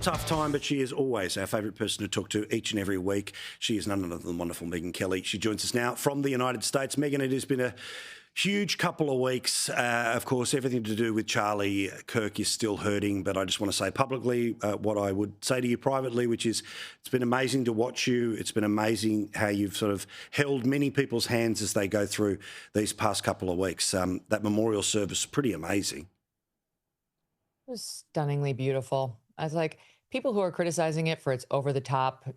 Tough time, but she is always our favourite person to talk to each and every week. She is none other than the wonderful Megyn Kelly. She joins us now from the United States. Megyn, it has been a huge couple of weeks. Of course, everything to do with Charlie Kirk is still hurting, but I just want to say publicly what I would say to you privately, which is it's been amazing to watch you. It's been amazing how you've sort of held many people's hands as they go through these past couple of weeks. That memorial service, pretty amazing. It was stunningly beautiful. I was like, people who are criticizing it for its over the top,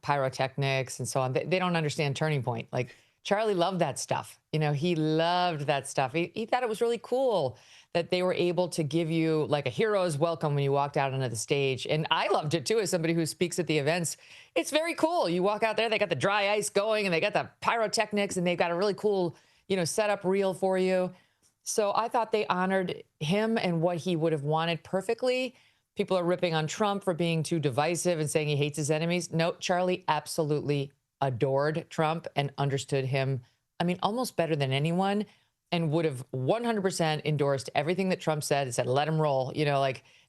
pyrotechnics and so on, they don't understand Turning Point. Like, Charlie loved that stuff. He loved that stuff. He thought it was really cool that they were able to give you like a hero's welcome when you walked out onto the stage. And I loved it too, as somebody who speaks at the events. It's very cool. You walk out there, they got the dry ice going and they got the pyrotechnics and they've got a really cool, setup reel for you. So I thought they honored him and what he would have wanted perfectly. People are ripping on Trump for being too divisive and saying he hates his enemies. No, Charlie absolutely adored Trump and understood him, almost better than anyone, and would have 100% endorsed everything that Trump said and said, let him roll.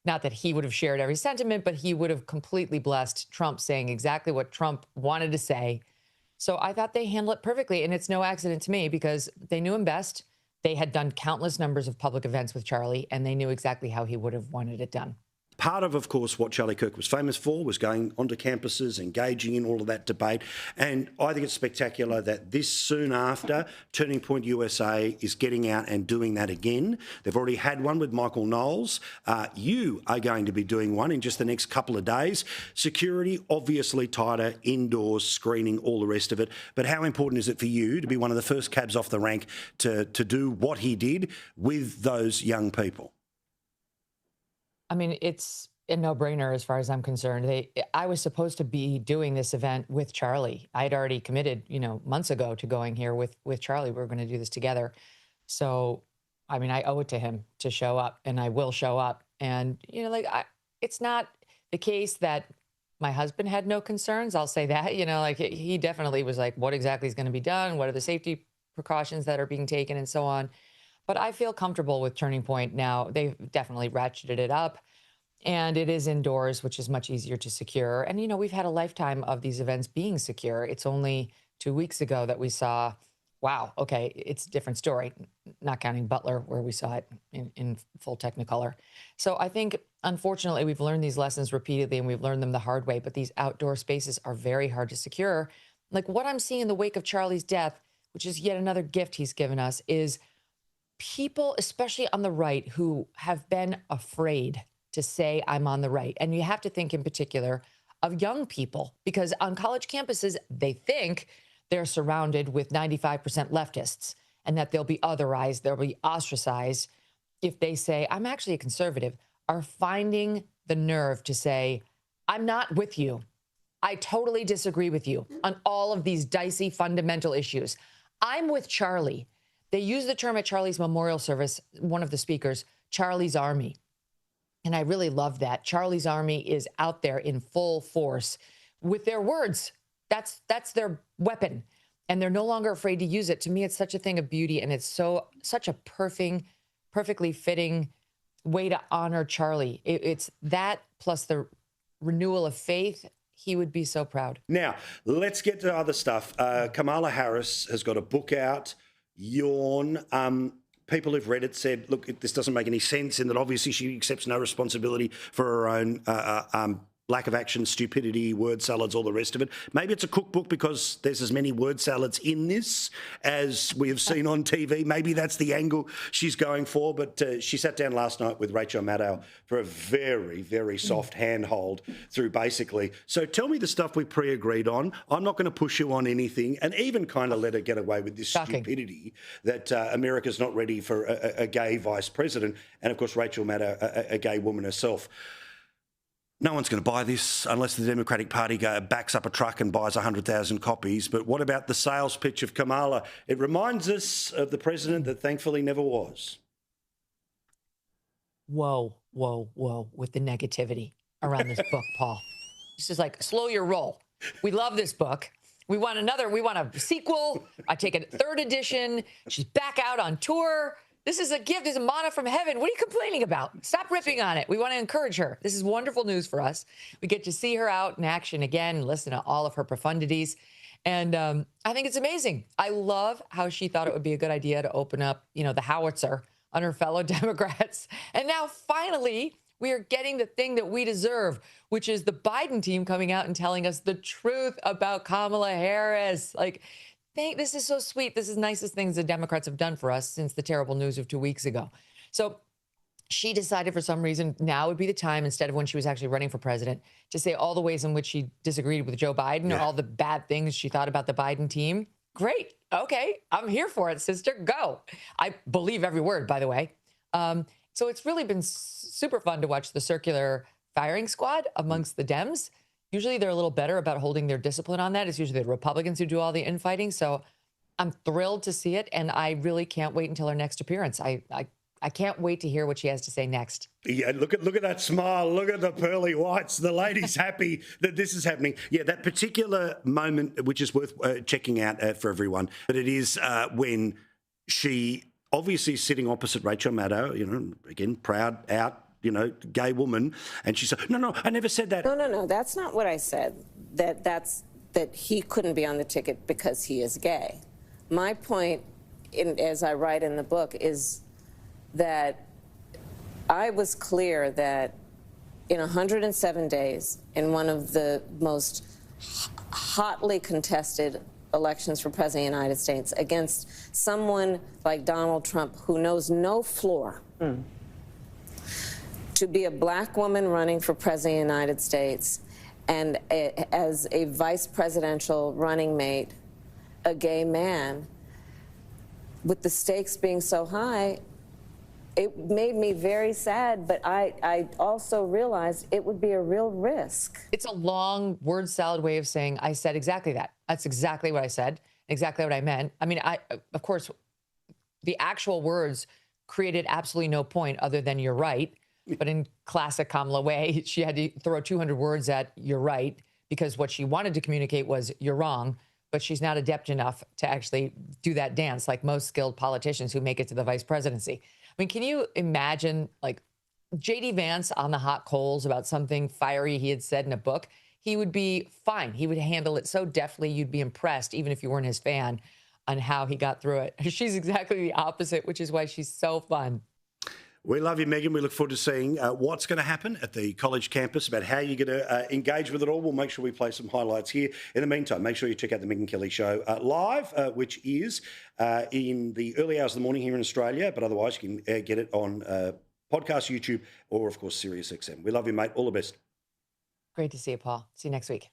Not that he would have shared every sentiment, but he would have completely blessed Trump saying exactly what Trump wanted to say. So I thought they handled it perfectly. And it's no accident to me because they knew him best. They had done countless numbers of public events with Charlie, and they knew exactly how he would have wanted it done. Part of course, what Charlie Kirk was famous for was going onto campuses, engaging in all of that debate. And I think it's spectacular that this soon after, Turning Point USA is getting out and doing that again. They've already had one with Michael Knowles. You are going to be doing one in just the next couple of days. Security, obviously tighter, indoors, screening, all the rest of it. But how important is it for you to be one of the first cabs off the rank to do what he did with those young people? It's a no-brainer as far as I'm concerned. I was supposed to be doing this event with Charlie. I had already committed, months ago to going here with Charlie. We were going to do this together. So, I owe it to him to show up, and I will show up. And, it's not the case that my husband had no concerns. I'll say that, he definitely was like, what exactly is going to be done? What are the safety precautions that are being taken and so on? But I feel comfortable with Turning Point now. They've definitely ratcheted it up. And it is indoors, which is much easier to secure. And, we've had a lifetime of these events being secure. It's only 2 weeks ago that we saw, wow, okay, it's a different story, not counting Butler, where we saw it in full Technicolor. So I think, unfortunately, we've learned these lessons repeatedly and we've learned them the hard way. But these outdoor spaces are very hard to secure. Like what I'm seeing in the wake of Charlie's death, which is yet another gift he's given us, is people, especially on the right, who have been afraid to say I'm on the right. And you have to think in particular of young people, because on college campuses, they think they're surrounded with 95% leftists and that they'll be otherized, they'll be ostracized if they say, I'm actually a conservative, are finding the nerve to say, I'm not with you. I totally disagree with you on all of these dicey fundamental issues. I'm with Charlie. They use the term at Charlie's memorial service, one of the speakers, Charlie's Army. And I really love that. Charlie's Army is out there in full force with their words. That's their weapon. And they're no longer afraid to use it. To me, it's such a thing of beauty. And it's such a perfectly fitting way to honor Charlie. It's that plus the renewal of faith. He would be so proud. Now, let's get to other stuff. Kamala Harris has got a book out. Yawn. People who've read it said, look, this doesn't make any sense, in that obviously she accepts no responsibility for her own lack of action, stupidity, word salads, all the rest of it. Maybe it's a cookbook because there's as many word salads in this as we have seen on TV. Maybe that's the angle she's going for. But she sat down last night with Rachel Maddow for a very, very soft handhold through basically. So tell me the stuff we pre-agreed on. I'm not going to push you on anything, and even kind of let her get away with this stupidity that America's not ready for a gay vice president. And, of course, Rachel Maddow, a gay woman herself. No one's going to buy this unless the Democratic Party backs up a truck and buys 100,000 copies. But what about the sales pitch of Kamala? It reminds us of the president that thankfully never was. Whoa, whoa, whoa, with the negativity around this book, Paul. This is like, slow your roll. We love this book. We want a sequel. I take a third edition. She's back out on tour. This is a gift. This is manna from heaven. What are you complaining about? Stop ripping on it. We want to encourage her. This is wonderful news for us. We get to see her out in action again, listen to all of her profundities. And I think it's amazing. I love how she thought it would be a good idea to open up, the howitzer on her fellow Democrats. And now finally, we are getting the thing that we deserve, which is the Biden team coming out and telling us the truth about Kamala Harris. This is so sweet. This is the nicest things the Democrats have done for us since the terrible news of 2 weeks ago. So she decided for some reason now would be the time, instead of when she was actually running for president, to say all the ways in which she disagreed with Joe Biden, or all the bad things she thought about the Biden team. Great. Okay. I'm here for it, sister. Go. I believe every word, by the way. So it's really been super fun to watch the circular firing squad amongst the Dems. Usually they're a little better about holding their discipline on that. It's usually the Republicans who do all the infighting. So I'm thrilled to see it. And I really can't wait until her next appearance. I can't wait to hear what she has to say next. Yeah, look at that smile. Look at the pearly whites. The lady's happy that this is happening. Yeah, that particular moment, which is worth checking out for everyone, but it is when she obviously is sitting opposite Rachel Maddow, again, proud, out, gay woman. And she said, no, I never said that. No, that's not what I said. That he couldn't be on the ticket because he is gay. My point, as I write in the book, is that I was clear that in 107 days, in one of the most hotly contested elections for president of the United States, against someone like Donald Trump, who knows no floor, to be a black woman running for president of the United States, and as a vice presidential running mate, a gay man, with the stakes being so high, it made me very sad, but I also realized it would be a real risk. It's a long word salad way of saying I said exactly that. That's exactly what I said, exactly what I meant. I mean, of course, the actual words created absolutely no point other than you're right. But in classic Kamala way, she had to throw 200 words at you're right, because what she wanted to communicate was you're wrong. But she's not adept enough to actually do that dance like most skilled politicians who make it to the vice presidency. I mean, can you imagine J.D. Vance on the hot coals about something fiery he had said in a book? He would be fine. He would handle it so deftly, you'd be impressed, even if you weren't his fan, on how he got through it. She's exactly the opposite, which is why she's so fun. We love you, Megyn. We look forward to seeing what's going to happen at the college campus, about how you're going to engage with it all. We'll make sure we play some highlights here. In the meantime, make sure you check out the Megyn Kelly Show live, which is in the early hours of the morning here in Australia. But otherwise, you can get it on podcast, YouTube, or, of course, SiriusXM. We love you, mate. All the best. Great to see you, Paul. See you next week.